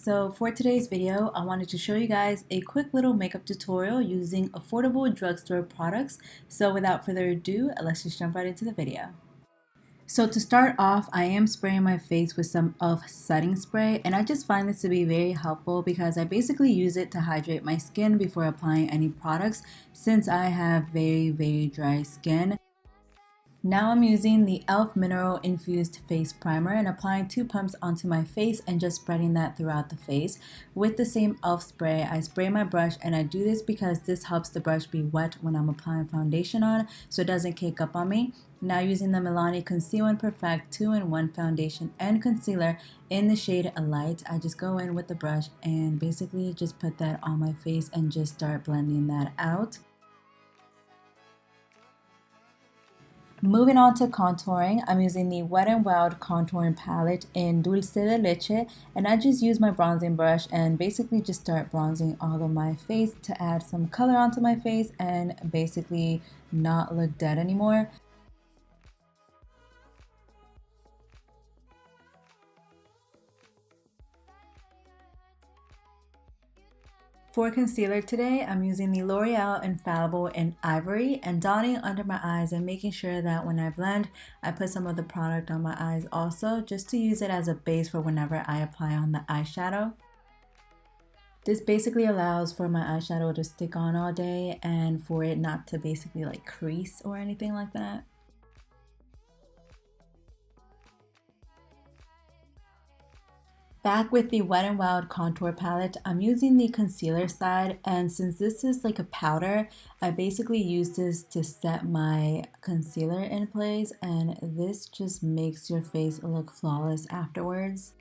So for today's video, I wanted to show you guys a quick little makeup tutorial using affordable drugstore products. So without further ado, let's just jump right into the video. So to start off, I am spraying my face with some e.l.f. setting spray, and I just find this to be very helpful because I basically use it to hydrate my skin before applying any products since I have very dry skin. Now I'm using the e.l.f. Mineral Infused Face Primer and applying 2 pumps onto my face and just spreading that throughout the face. With the same e.l.f. spray, I spray my brush, and I do this because this helps the brush be wet when I'm applying foundation on so it doesn't cake up on me. Now using the Milani Conceal and Perfect 2-in-1 foundation and concealer in the shade Light, I just go in with the brush and basically just put that on my face and just start blending that out. Moving on to contouring, I'm using the Wet n Wild contouring palette in Dulce de Leche, and I just use my bronzing brush and basically just start bronzing all of my face to add some color onto my face and basically not look dead anymore. For concealer today, I'm using the L'Oreal Infallible in Ivory and dotting under my eyes and making sure that when I blend, I put some of the product on my eyes also, just to use it as a base for whenever I apply on the eyeshadow. This basically allows for my eyeshadow to stick on all day and for it not to basically like crease or anything like that. Back with the Wet n Wild contour palette, I'm using the concealer side, and since this is like a powder, I basically use this to set my concealer in place, and this just makes your face look flawless afterwards.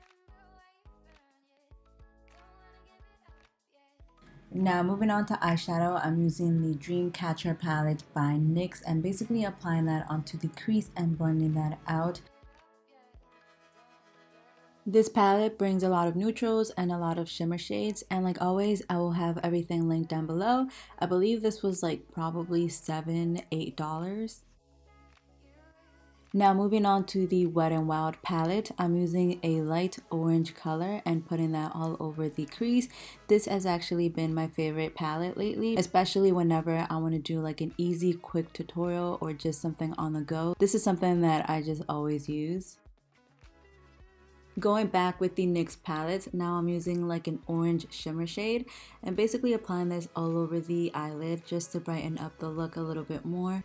Now moving on to eyeshadow, I'm using the Dreamcatcher palette by NYX and basically applying that onto the crease and blending that out. This palette brings a lot of neutrals and a lot of shimmer shades, and like always, I will have everything linked down below. I believe this was like probably $7–8. Now moving on to the Wet n Wild palette, I'm using a light orange color and putting that all over the crease. This has actually been my favorite palette lately, especially whenever I want to do like an easy quick tutorial or just something on the go. This is something that I just always use. Going back with the NYX palette, now I'm using like an orange shimmer shade and basically applying this all over the eyelid just to brighten up the look a little bit more.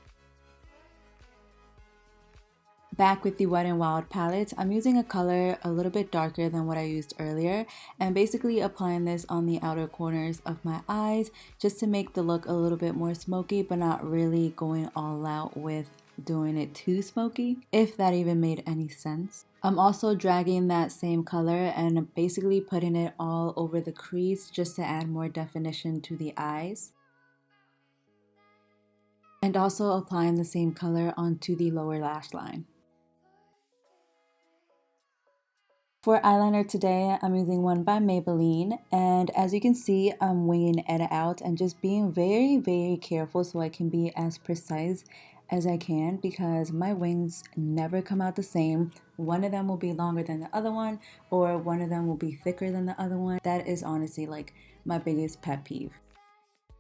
Back with the Wet n Wild palette, I'm using a color a little bit darker than what I used earlier and basically applying this on the outer corners of my eyes just to make the look a little bit more smoky, but not really going all out with doing it too smoky, if that even made any sense. I'm also dragging that same color and basically putting it all over the crease just to add more definition to the eyes. And also applying the same color onto the lower lash line. For eyeliner today, I'm using one by Maybelline, and as you can see, I'm winging it out and just being very careful so I can be as precise as I can because my wings never come out the same. One of them will be longer than the other one, or one of them will be thicker than the other one. That is honestly like my biggest pet peeve.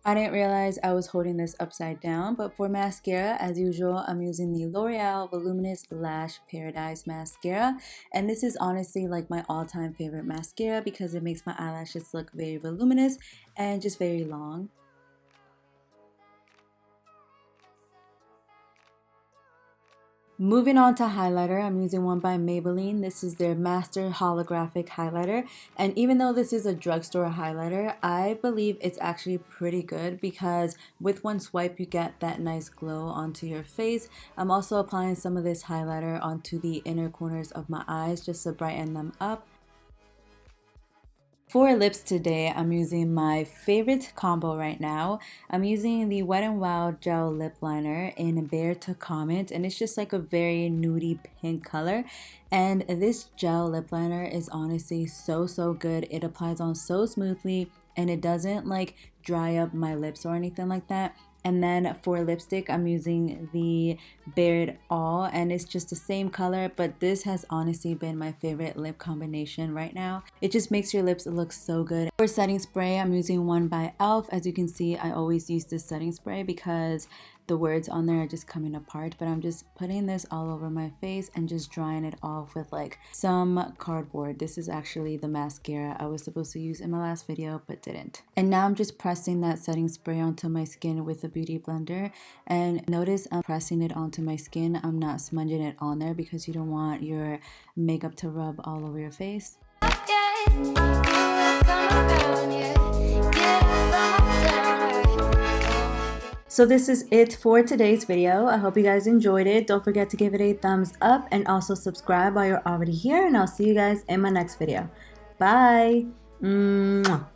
I didn't realize I was holding this upside down, but for mascara, as usual, I'm using the L'Oreal Voluminous Lash Paradise Mascara, and this is honestly like my all-time favorite mascara because it makes my eyelashes look very voluminous and just very long. Moving on to highlighter, I'm using one by Maybelline. This is their Master Holographic Highlighter, and even though this is a drugstore highlighter, I believe it's actually pretty good because with one swipe you get that nice glow onto your face. I'm also applying some of this highlighter onto the inner corners of my eyes just to brighten them up. For lips today, I'm using my favorite combo right now. I'm using the Wet n Wild Gel Lip Liner in Bare to Comment, and it's just like a very nudie pink color. And this gel lip liner is honestly so good. It applies on so smoothly and it doesn't like dry up my lips or anything like that. And then for lipstick, I'm using the Bared All, and it's just the same color, but this has honestly been my favorite lip combination right now. It just makes your lips look so good. For setting spray, I'm using one by e.l.f. As you can see, I always use this setting spray because the words on there are just coming apart, but I'm just putting this all over my face and just drying it off with like some cardboard. This is actually the mascara I was supposed to use in my last video but didn't. And now I'm just pressing that setting spray onto my skin with a beauty blender, and notice I'm pressing it onto my skin. I'm not smudging it on there because you don't want your makeup to rub all over your face. So this is it for today's video. I hope you guys enjoyed it. Don't forget to give it a thumbs up and also subscribe while you're already here, and I'll see you guys in my next video. Bye. Mwah.